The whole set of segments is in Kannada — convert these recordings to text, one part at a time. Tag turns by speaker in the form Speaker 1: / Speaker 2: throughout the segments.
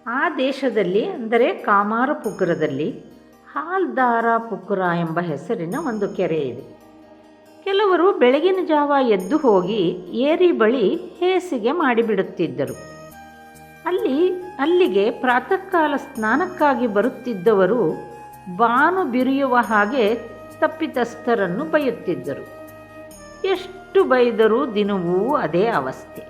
Speaker 1: ಆ ದೇಶದಲ್ಲಿ ಅಂದರೆ ಕಾಮಾರಪುಕುರದಲ್ಲಿ ಹಾಲ್ದಾರಪುಕುರ ಎಂಬ ಹೆಸರಿನ ಒಂದು ಕೆರೆ ಇದೆ. ಕೆಲವರು ಬೆಳಗಿನ ಜಾವ ಎದ್ದು ಹೋಗಿ ಏರಿ ಬಳಿ ಹೇಸಿಗೆ ಮಾಡಿಬಿಡುತ್ತಿದ್ದರು. ಅಲ್ಲಿಗೆ ಪ್ರಾತಃ ಕಾಲ ಸ್ನಾನಕ್ಕಾಗಿ ಬರುತ್ತಿದ್ದವರು ಬಾನು ಬಿರಿಯುವ ಹಾಗೆ ತಪ್ಪಿತಸ್ಥರನ್ನು ಬೈಯುತ್ತಿದ್ದರು. ಎಷ್ಟು ಬೈದರೂ ದಿನವೂ ಅದೇ ಅವಸ್ಥೆ.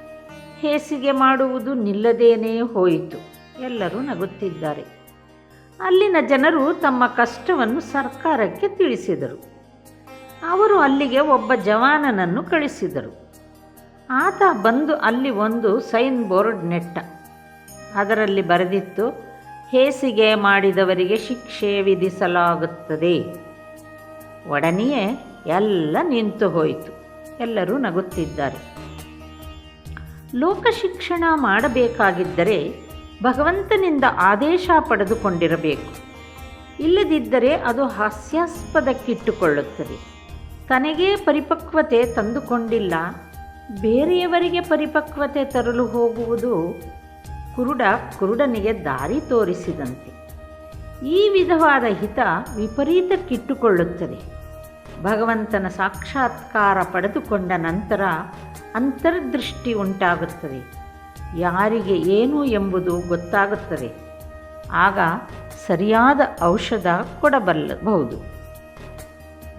Speaker 1: ಹೇಸಿಗೆ ಮಾಡುವುದು ನಿಲ್ಲದೇನೇ ಹೋಯಿತು. ಎಲ್ಲರೂ ನಗುತ್ತಿದ್ದಾರೆ. ಅಲ್ಲಿನ ಜನರು ತಮ್ಮ ಕಷ್ಟವನ್ನು ಸರ್ಕಾರಕ್ಕೆ ತಿಳಿಸಿದರು. ಅವರು ಅಲ್ಲಿಗೆ ಒಬ್ಬ ಜವಾನನನ್ನು ಕಳಿಸಿದರು. ಆತ ಬಂದು ಅಲ್ಲಿ ಒಂದು ಸೈನ್ ಬೋರ್ಡ್ ನೆಟ್ಟ. ಅದರಲ್ಲಿ ಬರೆದಿತ್ತು, ಹೇಸಿಗೆ ಮಾಡಿದವರಿಗೆ ಶಿಕ್ಷೆ ವಿಧಿಸಲಾಗುತ್ತದೆ. ಒಡನೆಯೇ ಎಲ್ಲ ನಿಂತು ಹೋಯಿತು. ಎಲ್ಲರೂ ನಗುತ್ತಿದ್ದಾರೆ. ಲೋಕಶಿಕ್ಷಣ ಮಾಡಬೇಕಾಗಿದ್ದರೆ ಭಗವಂತನಿಂದ ಆದೇಶ ಪಡೆದುಕೊಂಡಿರಬೇಕು. ಇಲ್ಲದಿದ್ದರೆ ಅದು ಹಾಸ್ಯಾಸ್ಪದಕ್ಕಿಟ್ಟುಕೊಳ್ಳುತ್ತದೆ. ತನಗೇ ಪರಿಪಕ್ವತೆ ತಂದುಕೊಂಡಿಲ್ಲ, ಬೇರೆಯವರಿಗೆ ಪರಿಪಕ್ವತೆ ತರಲು ಹೋಗುವುದು ಕುರುಡನಿಗೆ ದಾರಿ ತೋರಿಸಿದಂತೆ. ಈ ವಿಧವಾದ ಹಿತ ವಿಪರೀತಕ್ಕಿಟ್ಟುಕೊಳ್ಳುತ್ತದೆ. ಭಗವಂತನ ಸಾಕ್ಷಾತ್ಕಾರ ಪಡೆದುಕೊಂಡ ನಂತರ ಅಂತರ್ದೃಷ್ಟಿ ಉಂಟಾಗುತ್ತದೆ. ಯಾರಿಗೆ ಏನು ಎಂಬುದು ಗೊತ್ತಾಗುತ್ತದೆ. ಆಗ ಸರಿಯಾದ ಔಷಧ ಕೊಡಬಹುದು.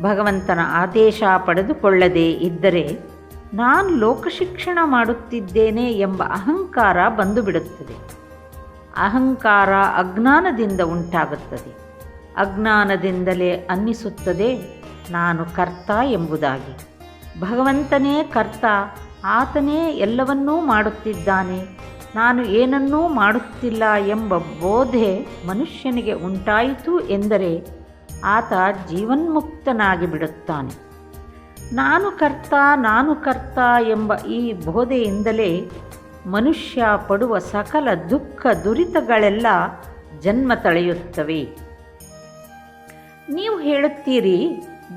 Speaker 1: ಭಗವಂತನ ಆದೇಶ ಪಡೆದುಕೊಳ್ಳದೇ ಇದ್ದರೆ ನಾನು ಲೋಕಶಿಕ್ಷಣ ಮಾಡುತ್ತಿದ್ದೇನೆ ಎಂಬ ಅಹಂಕಾರ ಬಂದುಬಿಡುತ್ತದೆ. ಅಹಂಕಾರ ಅಜ್ಞಾನದಿಂದ ಉಂಟಾಗುತ್ತದೆ. ಅಜ್ಞಾನದಿಂದಲೇ ಅನ್ನಿಸುತ್ತದೆ ನಾನು ಕರ್ತ ಎಂಬುದಾಗಿ. ಭಗವಂತನೇ ಕರ್ತ, ಆತನೇ ಎಲ್ಲವನ್ನೂ ಮಾಡುತ್ತಿದ್ದಾನೆ, ನಾನು ಏನನ್ನೂ ಮಾಡುತ್ತಿಲ್ಲ ಎಂಬ ಬೋಧೆ ಮನುಷ್ಯನಿಗೆ ಉಂಟಾಯಿತು ಎಂದರೆ ಆತ ಜೀವನ್ಮುಕ್ತನಾಗಿ ಬಿಡುತ್ತಾನೆ. ನಾನು ಕರ್ತ ಎಂಬ ಈ ಬೋಧೆಯಿಂದಲೇ ಮನುಷ್ಯ ಪಡುವ ಸಕಲ ದುಃಖ ದುರಿತಗಳೆಲ್ಲ ಜನ್ಮ ತಳೆಯುತ್ತವೆ. ನೀವು ಹೇಳುತ್ತೀರಿ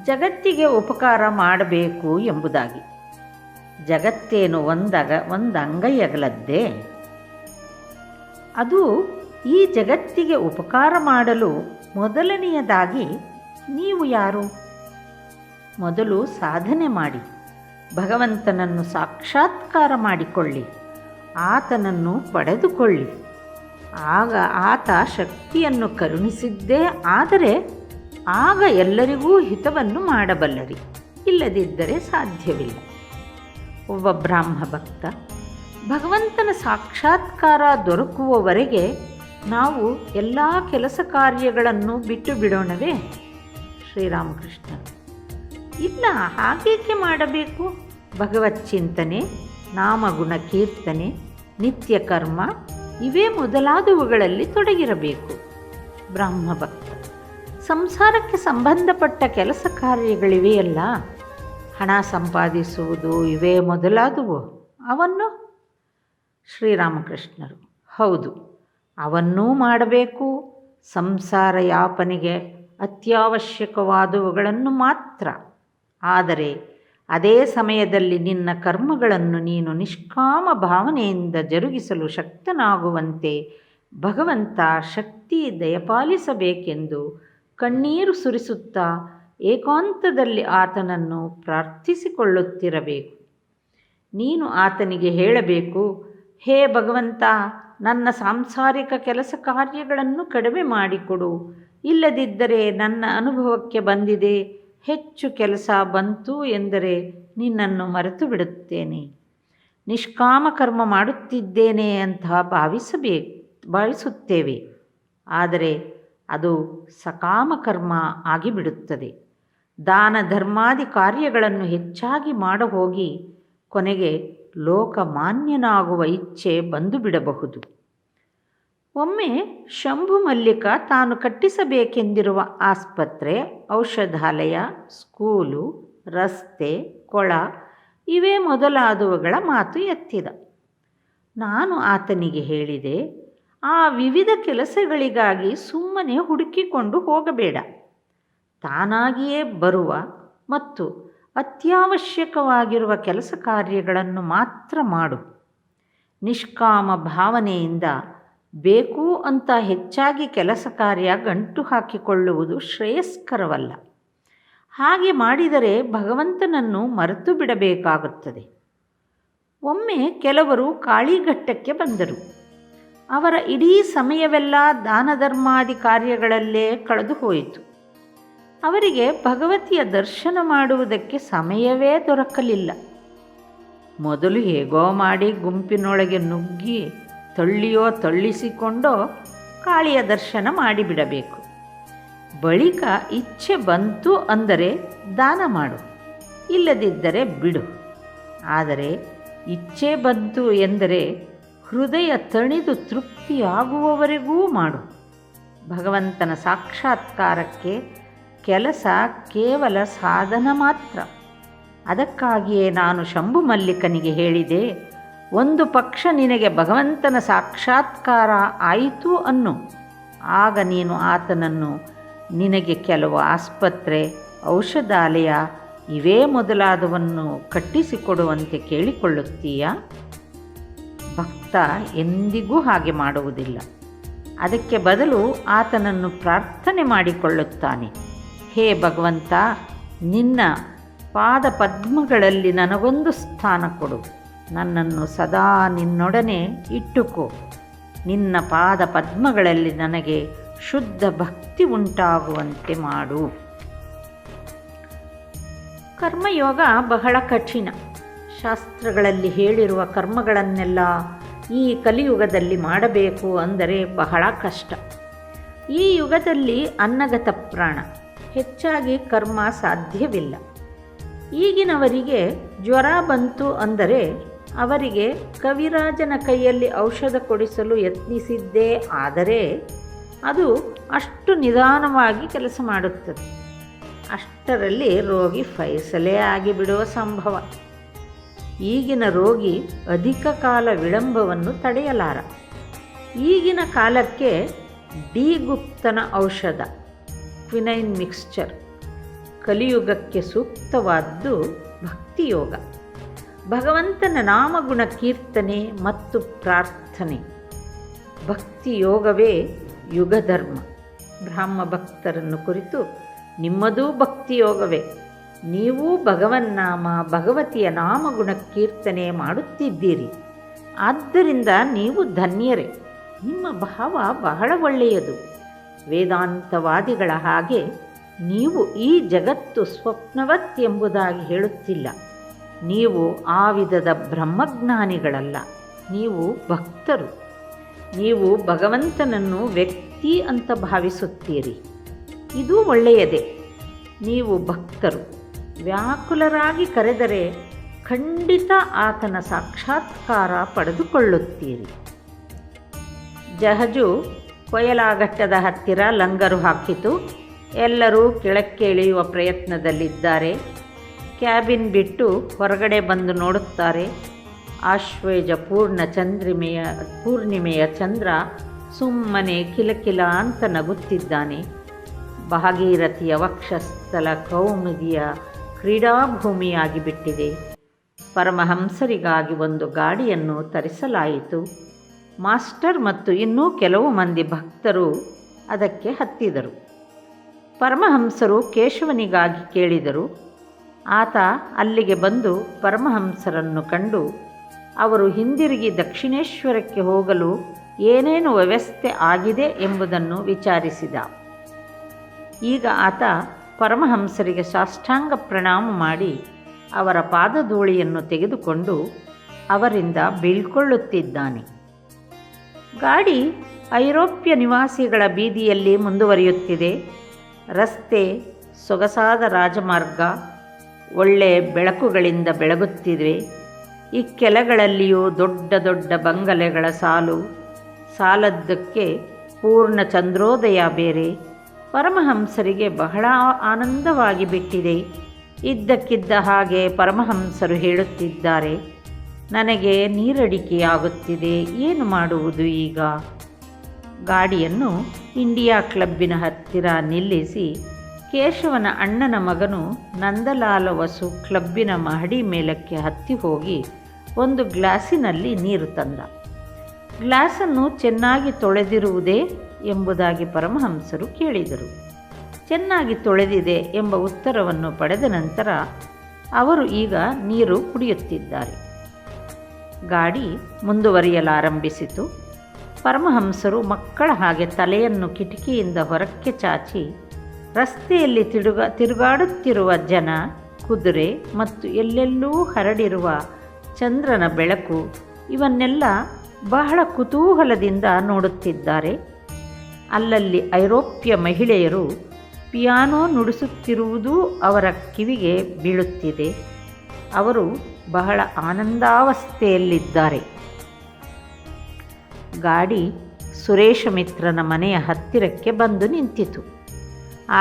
Speaker 1: ಜಗತ್ತಿಗೆ ಉಪಕಾರ ಮಾಡಬೇಕು ಎಂಬುದಾಗಿ. ಜಗತ್ತೇನು ಒಂದಂಗೈಯಗಲದ್ದೇ? ಅದು ಈ ಜಗತ್ತಿಗೆ ಉಪಕಾರ ಮಾಡಲು ಮೊದಲನೆಯದಾಗಿ ನೀವು ಯಾರು? ಮೊದಲು ಸಾಧನೆ ಮಾಡಿ ಭಗವಂತನನ್ನು ಸಾಕ್ಷಾತ್ಕಾರ ಮಾಡಿಕೊಳ್ಳಿ, ಆತನನ್ನು ಪಡೆದುಕೊಳ್ಳಿ. ಆಗ ಆತ ಶಕ್ತಿಯನ್ನು ಕರುಣಿಸಿದ್ದೇ ಆದರೆ ಆಗ ಎಲ್ಲರಿಗೂ ಹಿತವನ್ನು ಮಾಡಬಲ್ಲರಿ, ಇಲ್ಲದಿದ್ದರೆ ಸಾಧ್ಯವಿಲ್ಲ. ಒಬ್ಬ ಬ್ರಾಹ್ಮ ಭಕ್ತ ಭಗವಂತನ ಸಾಕ್ಷಾತ್ಕಾರ ದೊರಕುವವರೆಗೆ ನಾವು ಎಲ್ಲ ಕೆಲಸ ಕಾರ್ಯಗಳನ್ನು ಬಿಟ್ಟು ಬಿಡೋಣವೇ? ಶ್ರೀರಾಮಕೃಷ್ಣ: ಇಲ್ಲ, ಹಾಗೇಕೆ ಮಾಡಬೇಕು? ಭಗವತ್ ಚಿಂತನೆ, ನಾಮಗುಣ ಕೀರ್ತನೆ, ನಿತ್ಯ ಕರ್ಮ ಇವೇ ಮೊದಲಾದವುಗಳಲ್ಲಿ ತೊಡಗಿರಬೇಕು. ಬ್ರಾಹ್ಮ ಭಕ್ತ: ಸಂಸಾರಕ್ಕೆ ಸಂಬಂಧಪಟ್ಟ ಕೆಲಸ ಕಾರ್ಯಗಳಿವೆಯಲ್ಲ, ಹಣ ಸಂಪಾದಿಸುವುದು ಇವೇ ಮೊದಲಾದವು, ಅವನ್ನು? ಶ್ರೀರಾಮಕೃಷ್ಣರು: ಹೌದು, ಅವನ್ನೂ ಮಾಡಬೇಕು. ಸಂಸಾರ ಯಾಪನೆಗೆ ಅತ್ಯವಶ್ಯಕವಾದವುಗಳನ್ನು ಮಾತ್ರ. ಆದರೆ ಅದೇ ಸಮಯದಲ್ಲಿ ನಿನ್ನ ಕರ್ಮಗಳನ್ನು ನೀನು ನಿಷ್ಕಾಮ ಭಾವನೆಯಿಂದ ಜರುಗಿಸಲು ಶಕ್ತನಾಗುವಂತೆ ಭಗವಂತ ಶಕ್ತಿ ದಯಪಾಲಿಸಬೇಕೆಂದು ಕಣ್ಣೀರು ಸುರಿಸುತ್ತಾ ಏಕಾಂತದಲ್ಲಿ ಆತನನ್ನು ಪ್ರಾರ್ಥಿಸಿಕೊಳ್ಳುತ್ತಿರಬೇಕು. ನೀನು ಆತನಿಗೆ ಹೇಳಬೇಕು, ಹೇ ಭಗವಂತ, ನನ್ನ ಸಾಂಸಾರಿಕ ಕೆಲಸ ಕಾರ್ಯಗಳನ್ನು ಕಡಿಮೆ ಮಾಡಿಕೊಡು. ಇಲ್ಲದಿದ್ದರೆ ನನ್ನ ಅನುಭವಕ್ಕೆ ಬಂದಿದೆ, ಹೆಚ್ಚು ಕೆಲಸ ಬಂತು ಎಂದರೆ ನಿನ್ನನ್ನು ಮರೆತು ಬಿಡುತ್ತೇನೆ. ನಿಷ್ಕಾಮ ಕರ್ಮ ಮಾಡುತ್ತಿದ್ದೇನೆ ಅಂತ ಭಾವಿಸುತ್ತೇವೆ. ಆದರೆ ಅದು ಸಕಾಮ ಕರ್ಮ ಆಗಿಬಿಡುತ್ತದೆ. ದಾನ ಧರ್ಮಾದಿ ಕಾರ್ಯಗಳನ್ನು ಹೆಚ್ಚಾಗಿ ಮಾಡಹೋಗಿ ಕೊನೆಗೆ ಲೋಕಮಾನ್ಯನಾಗುವ ಇಚ್ಛೆ ಬಂದು ಬಿಡಬಹುದು. ಒಮ್ಮೆ ಶಂಭು ಮಲ್ಲಿಕ ತಾನು ಕಟ್ಟಿಸಬೇಕೆಂದಿರುವ ಆಸ್ಪತ್ರೆ, ಔಷಧಾಲಯ, ಸ್ಕೂಲು, ರಸ್ತೆ, ಕೊಳ ಇವೇ ಮೊದಲಾದವುಗಳ ಮಾತು ಎತ್ತಿದ. ನಾನು ಆತನಿಗೆ ಹೇಳಿದೆ, ಆ ವಿವಿಧ ಕೆಲಸಗಳಿಗಾಗಿ ಸುಮ್ಮನೆ ಹುಡುಕಿಕೊಂಡು ಹೋಗಬೇಡ. ತಾನಾಗಿಯೇ ಬರುವ ಮತ್ತು ಅತ್ಯವಶ್ಯಕವಾಗಿರುವ ಕೆಲಸ ಕಾರ್ಯಗಳನ್ನು ಮಾತ್ರ ಮಾಡು. ನಿಷ್ಕಾಮ ಭಾವನೆಯಿಂದ ಬೇಕು ಅಂತ ಹೆಚ್ಚಾಗಿ ಕೆಲಸ ಕಾರ್ಯ ಗಂಟು ಹಾಕಿಕೊಳ್ಳುವುದು ಶ್ರೇಯಸ್ಕರವಲ್ಲ. ಹಾಗೆ ಮಾಡಿದರೆ ಭಗವಂತನನ್ನು ಮರೆತು ಬಿಡಬೇಕಾಗುತ್ತದೆ. ಒಮ್ಮೆ ಕೆಲವರು ಕಾಳಿಘಟ್ಟಕ್ಕೆ ಬಂದರು. ಅವರ ಇಡೀ ಸಮಯವೆಲ್ಲ ದಾನ ಧರ್ಮಾದಿ ಕಾರ್ಯಗಳಲ್ಲೇ ಕಳೆದು ಹೋಯಿತು. ಅವರಿಗೆ ಭಗವತಿಯ ದರ್ಶನ ಮಾಡುವುದಕ್ಕೆ ಸಮಯವೇ ದೊರಕಲಿಲ್ಲ. ಮೊದಲು ಹೇಗೋ ಮಾಡಿ ಗುಂಪಿನೊಳಗೆ ನುಗ್ಗಿ ತಳ್ಳಿಸಿಕೊಂಡೋ ಕಾಳಿಯ ದರ್ಶನ ಮಾಡಿಬಿಡಬೇಕು. ಬಳಿಕ ಇಚ್ಛೆ ಬಂತು ಅಂದರೆ ದಾನ ಮಾಡು, ಇಲ್ಲದಿದ್ದರೆ ಬಿಡು. ಆದರೆ ಇಚ್ಛೆ ಬಂತು ಎಂದರೆ ಹೃದಯ ತಣಿದು ತೃಪ್ತಿಯಾಗುವವರೆಗೂ ಮಾಡು. ಭಗವಂತನ ಸಾಕ್ಷಾತ್ಕಾರಕ್ಕೆ ಕೆಲಸ ಕೇವಲ ಸಾಧನ ಮಾತ್ರ. ಅದಕ್ಕಾಗಿಯೇ ನಾನು ಶಂಭು ಮಲ್ಲಿಕನಿಗೆ ಹೇಳಿದೆ, ಒಂದು ಪಕ್ಷ ನಿನಗೆ ಭಗವಂತನ ಸಾಕ್ಷಾತ್ಕಾರ ಆಯಿತು ಅನ್ನು, ಆಗ ನೀನು ಆತನನ್ನು ನಿನಗೆ ಕೆಲವು ಆಸ್ಪತ್ರೆ, ಔಷಧಾಲಯ ಇವೇ ಮೊದಲಾದವನ್ನು ಕಟ್ಟಿಸಿಕೊಡುವಂತೆ ಕೇಳಿಕೊಳ್ಳುತ್ತೀಯಾ? ಭಕ್ತ ಎಂದಿಗೂ ಹಾಗೆ ಮಾಡುವುದಿಲ್ಲ. ಅದಕ್ಕೆ ಬದಲು ಆತನನ್ನು ಪ್ರಾರ್ಥನೆ ಮಾಡಿಕೊಳ್ಳುತ್ತಾನೆ. ಹೇ ಭಗವಂತ, ನಿನ್ನ ಪಾದ ಪದ್ಮಗಳಲ್ಲಿ ನನಗೊಂದು ಸ್ಥಾನ ಕೊಡು. ನನ್ನನ್ನು ಸದಾ ನಿನ್ನೊಡನೆ ಇಟ್ಟುಕೋ. ನಿನ್ನ ಪಾದ ಪದ್ಮಗಳಲ್ಲಿ ನನಗೆ ಶುದ್ಧ ಭಕ್ತಿ ಉಂಟಾಗುವಂತೆ ಮಾಡು. ಕರ್ಮಯೋಗ ಬಹಳ ಕಠಿಣ. ಶಾಸ್ತ್ರಗಳಲ್ಲಿ ಹೇಳಿರುವ ಕರ್ಮಗಳನ್ನೆಲ್ಲ ಈ ಕಲಿಯುಗದಲ್ಲಿ ಮಾಡಬೇಕು ಅಂದರೆ ಬಹಳ ಕಷ್ಟ. ಈ ಯುಗದಲ್ಲಿ ಅನ್ನಗತ ಪ್ರಾಣ, ಹೆಚ್ಚಾಗಿ ಕರ್ಮ ಸಾಧ್ಯವಿಲ್ಲ. ಈಗಿನವರಿಗೆ ಜ್ವರ ಬಂತು ಅಂದರೆ ಅವರಿಗೆ ಕವಿರಾಜನ ಕೈಯಲ್ಲಿ ಔಷಧ ಕೊಡಿಸಲು ಯತ್ನಿಸಿದ್ದೇ ಆದರೆ ಅದು ಅಷ್ಟು ನಿಧಾನವಾಗಿ ಕೆಲಸ ಮಾಡುತ್ತದೆ. ಅಷ್ಟರಲ್ಲಿ ರೋಗಿ ಫೈಸಲೇ ಆಗಿಬಿಡುವ ಸಂಭವ. ಈಗಿನ ರೋಗಿ ಅಧಿಕ ಕಾಲ ವಿಳಂಬವನ್ನು ತಡೆಯಲಾರ. ಈಗಿನ ಕಾಲಕ್ಕೆ ಡಿ ಗುಪ್ತನ ಔಷಧ ಕ್ವಿನೈನ್ ಮಿಕ್ಸ್ಚರ್. ಕಲಿಯುಗಕ್ಕೆ ಸೂಕ್ತವಾದ್ದು ಭಕ್ತಿಯೋಗ. ಭಗವಂತನ ನಾಮಗುಣ ಕೀರ್ತನೆ ಮತ್ತು ಪ್ರಾರ್ಥನೆ. ಭಕ್ತಿಯೋಗವೇ ಯುಗಧರ್ಮ. ಬ್ರಾಹ್ಮ ಭಕ್ತರನ್ನು ಕುರಿತು, ನಿಮ್ಮದೂ ಭಕ್ತಿಯೋಗವೇ. ನೀವು ಭಗವನ್ನಾಮ, ಭಗವತಿಯ ನಾಮಗುಣ ಕೀರ್ತನೆ ಮಾಡುತ್ತಿದ್ದೀರಿ. ಆದ್ದರಿಂದ ನೀವು ಧನ್ಯರೇ. ನಿಮ್ಮ ಭಾವ ಬಹಳ ಒಳ್ಳೆಯದು. ವೇದಾಂತವಾದಿಗಳ ಹಾಗೆ ನೀವು ಈ ಜಗತ್ತು ಸ್ವಪ್ನವತ್ ಎಂಬುದಾಗಿ ಹೇಳುತ್ತಿಲ್ಲ. ನೀವು ಆ ವಿಧದ ಬ್ರಹ್ಮಜ್ಞಾನಿಗಳಲ್ಲ, ನೀವು ಭಕ್ತರು. ನೀವು ಭಗವಂತನನ್ನು ವ್ಯಕ್ತಿ ಅಂತ ಭಾವಿಸುತ್ತೀರಿ. ಇದು ಒಳ್ಳೆಯದೇ. ನೀವು ಭಕ್ತರು. ವ್ಯಾಕುಲರಾಗಿ ಕರೆದರೆ ಖಂಡಿತ ಆತನ ಸಾಕ್ಷಾತ್ಕಾರ ಪಡೆದುಕೊಳ್ಳುತ್ತೀರಿ. ಜಹಜು ಕೊಯಲಾಘಟ್ಟದ ಹತ್ತಿರ ಲಂಗರು ಹಾಕಿತು. ಎಲ್ಲರೂ ಕೆಳಕ್ಕೆ ಇಳಿಯುವ ಪ್ರಯತ್ನದಲ್ಲಿದ್ದಾರೆ. ಕ್ಯಾಬಿನ್ ಬಿಟ್ಟು ಹೊರಗಡೆ ಬಂದು ನೋಡುತ್ತಾರೆ. ಆಶ್ವೇಜ ಪೂರ್ಣಿಮೆಯ ಚಂದ್ರ ಸುಮ್ಮನೆ ಕಿಲಕಿಲ ಅಂತ ನಗುತ್ತಿದ್ದಾನೆ. ಭಾಗೀರಥಿಯ ವಕ್ಷಸ್ಥಲ ಕೌಮುದಿಯ ಕ್ರೀಡಾಭೂಮಿಯಾಗಿ ಬಿಟ್ಟಿದೆ. ಪರಮಹಂಸರಿಗಾಗಿ ಒಂದು ಗಾಡಿಯನ್ನು ತರಿಸಲಾಯಿತು. ಮಾಸ್ಟರ್ ಮತ್ತು ಇನ್ನೂ ಕೆಲವು ಮಂದಿ ಭಕ್ತರು ಅದಕ್ಕೆ ಹತ್ತಿದರು. ಪರಮಹಂಸರು ಕೇಶವನಿಗಾಗಿ ಕೇಳಿದರು. ಆತ ಅಲ್ಲಿಗೆ ಬಂದು ಪರಮಹಂಸರನ್ನು ಕಂಡು ಅವರು ಹಿಂದಿರುಗಿ ದಕ್ಷಿಣೇಶ್ವರಕ್ಕೆ ಹೋಗಲು ಏನೇನು ವ್ಯವಸ್ಥೆ ಆಗಿದೆ ಎಂಬುದನ್ನು ವಿಚಾರಿಸಿದ. ಈಗ ಆತ ಪರಮಹಂಸರಿಗೆ ಸಾಷ್ಟಾಂಗ ಪ್ರಣಾಮ ಮಾಡಿ ಅವರ ಪಾದಧೂಳಿಯನ್ನು ತೆಗೆದುಕೊಂಡು ಅವರಿಂದ ಬೀಳ್ಕೊಳ್ಳುತ್ತಿದ್ದಾನೆ. ಗಾಡಿ ಐರೋಪ್ಯ ನಿವಾಸಿಗಳ ಬೀದಿಯಲ್ಲಿ ಮುಂದುವರಿಯುತ್ತಿದೆ. ರಸ್ತೆ ಸೊಗಸಾದ ರಾಜಮಾರ್ಗ, ಒಳ್ಳೆ ಬೆಳಕುಗಳಿಂದ ಬೆಳಗುತ್ತಿವೆ. ಇಕ್ಕೆಲಗಳಲ್ಲಿಯೂ ದೊಡ್ಡ ದೊಡ್ಡ ಬಂಗಲೆಗಳ ಸಾಲದ್ದಕ್ಕೆ ಪೂರ್ಣ ಚಂದ್ರೋದಯ ಬೇರೆ. ಪರಮಹಂಸರಿಗೆ ಬಹಳ ಆನಂದವಾಗಿ ಬಿಟ್ಟಿದೆ. ಇದ್ದಕ್ಕಿದ್ದ ಹಾಗೆ ಪರಮಹಂಸರು ಹೇಳುತ್ತಿದ್ದಾರೆ, ನನಗೆ ನೀರಡಿಕೆಯಾಗುತ್ತಿದೆ, ಏನು ಮಾಡುವುದು ಈಗ? ಗಾಡಿಯನ್ನು ಇಂಡಿಯಾ ಕ್ಲಬ್ಬಿನ ಹತ್ತಿರ ನಿಲ್ಲಿಸಿ ಕೇಶವನ ಅಣ್ಣನ ಮಗನು ನಂದಲಾಲ ವಸು ಕ್ಲಬ್ಬಿನ ಮಹಡಿ ಮೇಲಕ್ಕೆ ಹತ್ತಿ ಹೋಗಿ ಒಂದು ಗ್ಲಾಸಿನಲ್ಲಿ ನೀರು ತಂದ. ಗ್ಲಾಸನ್ನು ಚೆನ್ನಾಗಿ ತೊಳೆದಿರುವುದೇ ಎಂಬುದಾಗಿ ಪರಮಹಂಸರು ಕೇಳಿದರು. ಚೆನ್ನಾಗಿ ತೊಳೆದಿದೆ ಎಂಬ ಉತ್ತರವನ್ನು ಪಡೆದ ನಂತರ ಅವರು ಈಗ ನೀರು ಕುಡಿಯುತ್ತಿದ್ದಾರೆ. ಗಾಡಿ ಮುಂದುವರಿಯಲಾರಂಭಿಸಿತು. ಪರಮಹಂಸರು ಮಕ್ಕಳ ಹಾಗೆ ತಲೆಯನ್ನು ಕಿಟಕಿಯಿಂದ ಹೊರಕ್ಕೆ ಚಾಚಿ ರಸ್ತೆಯಲ್ಲಿ ತಿರುಗಾಡುತ್ತಿರುವ ಜನ, ಕುದುರೆ ಮತ್ತು ಎಲ್ಲೆಲ್ಲೂ ಹರಡಿರುವ ಚಂದ್ರನ ಬೆಳಕು ಇವನ್ನೆಲ್ಲ ಬಹಳ ಕುತೂಹಲದಿಂದ ನೋಡುತ್ತಿದ್ದಾರೆ. ಅಲ್ಲಲ್ಲಿ ಐರೋಪ್ಯ ಮಹಿಳೆಯರು ಪಿಯಾನೋ ನುಡಿಸುತ್ತಿರುವುದೂ ಅವರ ಕಿವಿಗೆ ಬೀಳುತ್ತಿದೆ. ಅವರು ಬಹಳ ಆನಂದಾವಸ್ಥೆಯಲ್ಲಿದ್ದಾರೆ. ಗಾಡಿ ಸುರೇಶ ಮಿತ್ರನ ಮನೆಯ ಹತ್ತಿರಕ್ಕೆ ಬಂದು ನಿಂತಿತು.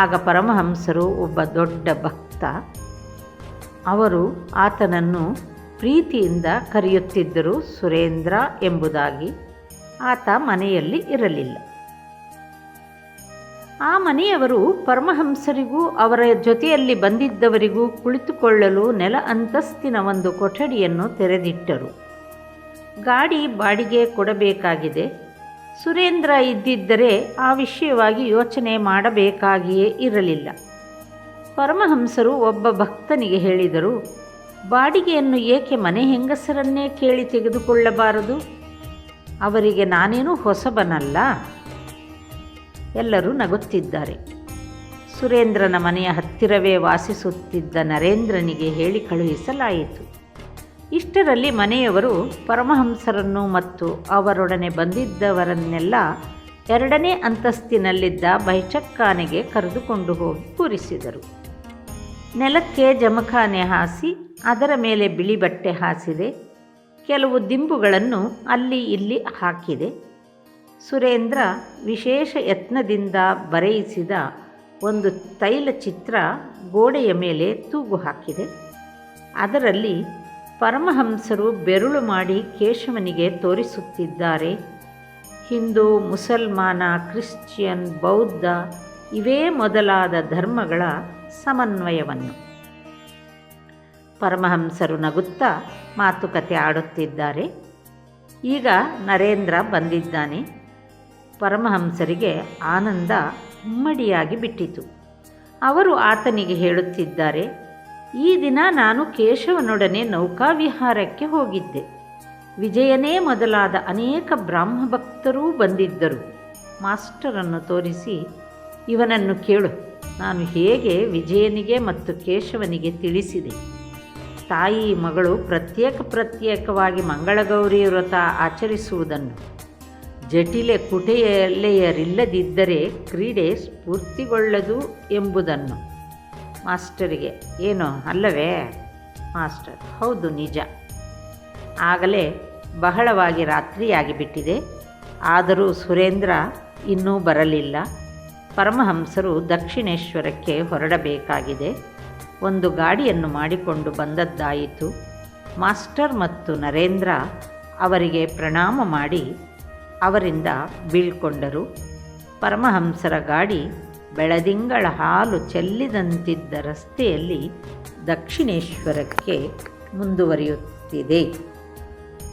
Speaker 1: ಆಗ ಪರಮಹಂಸರು ಒಬ್ಬ ದೊಡ್ಡ ಭಕ್ತ. ಅವರು ಆತನನ್ನು ಪ್ರೀತಿಯಿಂದ ಕರೆಯುತ್ತಿದ್ದರು ಸುರೇಂದ್ರ ಎಂಬುದಾಗಿ. ಆತ ಮನೆಯಲ್ಲಿ ಇರಲಿಲ್ಲ. ಆ ಮನೆಯವರು ಪರಮಹಂಸರಿಗೂ ಅವರ ಜೊತೆಯಲ್ಲಿ ಬಂದಿದ್ದವರಿಗೂ ಕುಳಿತುಕೊಳ್ಳಲು ನೆಲ ಅಂತಸ್ತಿನ ಒಂದು ಕೊಠಡಿಯನ್ನು ತೆರೆದಿಟ್ಟರು. ಗಾಡಿ ಬಾಡಿಗೆ ಕೊಡಬೇಕಾಗಿದೆ. ಸುರೇಂದ್ರ ಇದ್ದಿದ್ದರೆ ಆ ವಿಷಯವಾಗಿ ಯೋಚನೆ ಮಾಡಬೇಕಾಗಿಯೇ ಇರಲಿಲ್ಲ. ಪರಮಹಂಸರು ಒಬ್ಬ ಭಕ್ತನಿಗೆ ಹೇಳಿದರು, ಬಾಡಿಗೆಯನ್ನು ಏಕೆ ಮನೆ ಹೆಂಗಸರನ್ನೇ ಕೇಳಿ ತೆಗೆದುಕೊಳ್ಳಬಾರದು? ಅವರಿಗೆ ನಾನೇನು ಹೊಸಬನಲ್ಲ. ಎಲ್ಲರೂ ನಗುತ್ತಿದ್ದಾರೆ. ಸುರೇಂದ್ರನ ಮನೆಯ ಹತ್ತಿರವೇ ವಾಸಿಸುತ್ತಿದ್ದ ನರೇಂದ್ರನಿಗೆ ಹೇಳಿ ಕಳುಹಿಸಲಾಯಿತು. ಇಷ್ಟರಲ್ಲಿ ಮನೆಯವರು ಪರಮಹಂಸರನ್ನು ಮತ್ತು ಅವರೊಡನೆ ಬಂದಿದ್ದವರನ್ನೆಲ್ಲ 2ನೇ ಅಂತಸ್ತಿನಲ್ಲಿದ್ದ ಬೈಚಕ್ಕಾನೆಗೆ ಕರೆದುಕೊಂಡು ಹೋಗಿ ಕೂರಿಸಿದರು. ನೆಲಕ್ಕೆ ಜಮಖಾನೆ ಹಾಸಿ ಅದರ ಮೇಲೆ ಬಿಳಿ ಬಟ್ಟೆ ಹಾಸಿದೆ. ಕೆಲವು ದಿಂಬುಗಳನ್ನು ಅಲ್ಲಿ ಇಲ್ಲಿ ಹಾಕಿದೆ. ಸುರೇಂದ್ರ ವಿಶೇಷ ಯತ್ನದಿಂದ ಬರೆಯಿಸಿದ ಒಂದು ತೈಲಚಿತ್ರ ಗೋಡೆಯ ಮೇಲೆ ತೂಗು ಹಾಕಿದೆ. ಅದರಲ್ಲಿ ಪರಮಹಂಸರು ಬೆರಳು ಮಾಡಿ ಕೇಶವನಿಗೆ ತೋರಿಸುತ್ತಿದ್ದಾರೆ. ಹಿಂದೂ, ಮುಸಲ್ಮಾನ, ಕ್ರಿಶ್ಚಿಯನ್, ಬೌದ್ಧ ಇವೇ ಮೊದಲಾದ ಧರ್ಮಗಳ ಸಮನ್ವಯವನ್ನು. ಪರಮಹಂಸರು ನಗುತ್ತಾ ಮಾತುಕತೆ ಆಡುತ್ತಿದ್ದಾರೆ. ಈಗ ನರೇಂದ್ರ ಬಂದಿದ್ದಾನೆ. ಪರಮಹಂಸರಿಗೆ ಆನಂದ ಇಮ್ಮಡಿಯಾಗಿ ಬಿಟ್ಟಿತು. ಅವರು ಆತನಿಗೆ ಹೇಳುತ್ತಿದ್ದಾರೆ, ಈ ದಿನ ನಾನು ಕೇಶವನೊಡನೆ ನೌಕಾವಿಹಾರಕ್ಕೆ ಹೋಗಿದ್ದೆ. ವಿಜಯನೇ ಮೊದಲಾದ ಅನೇಕ ಬ್ರಾಹ್ಮ ಭಕ್ತರೂ ಬಂದಿದ್ದರು. ಮಾಸ್ಟರನ್ನು ತೋರಿಸಿ, ಇವನನ್ನು ಕೇಳು, ನಾನು ಹೇಗೆ ವಿಜಯನಿಗೆ ಮತ್ತು ಕೇಶವನಿಗೆ ತಿಳಿಸಿದೆ. ತಾಯಿ ಮಗಳು ಪ್ರತ್ಯೇಕವಾಗಿ ಮಂಗಳಗೌರಿ ವ್ರತ ಆಚರಿಸುವುದನ್ನು, ಜಟಿಲೆ ಕುಟೆಯಲೆಯರಿಲ್ಲದಿದ್ದರೆ ಕ್ರೀಡೆ ಸ್ಫೂರ್ತಿಗೊಳ್ಳದು ಎಂಬುದನ್ನು. ಮಾಸ್ಟರಿಗೆ, ಏನೋ ಅಲ್ಲವೇ? ಮಾಸ್ಟರ್, ಹೌದು, ನಿಜ. ಆಗಲೇ ಬಹಳವಾಗಿ ರಾತ್ರಿಯಾಗಿಬಿಟ್ಟಿದೆ. ಆದರೂ ಸುರೇಂದ್ರ ಇನ್ನೂ ಬರಲಿಲ್ಲ. ಪರಮಹಂಸರು ದಕ್ಷಿಣೇಶ್ವರಕ್ಕೆ ಹೊರಡಬೇಕಾಗಿದೆ. ಒಂದು ಗಾಡಿಯನ್ನು ಮಾಡಿಕೊಂಡು ಬಂದದ್ದಾಯಿತು. ಮಾಸ್ಟರ್ ಮತ್ತು ನರೇಂದ್ರ ಅವರಿಗೆ ಪ್ರಣಾಮ ಮಾಡಿ ಅವರಿಂದ ಬೀಳ್ಕೊಂಡರು. ಪರಮಹಂಸರ ಗಾಡಿ ಬೆಳದಿಂಗಳ ಹಾಲು ಚೆಲ್ಲಿದಂತಿದ್ದ ರಸ್ತೆಯಲ್ಲಿ ದಕ್ಷಿಣೇಶ್ವರಕ್ಕೆ ಮುಂದುವರಿಯುತ್ತಿದೆ.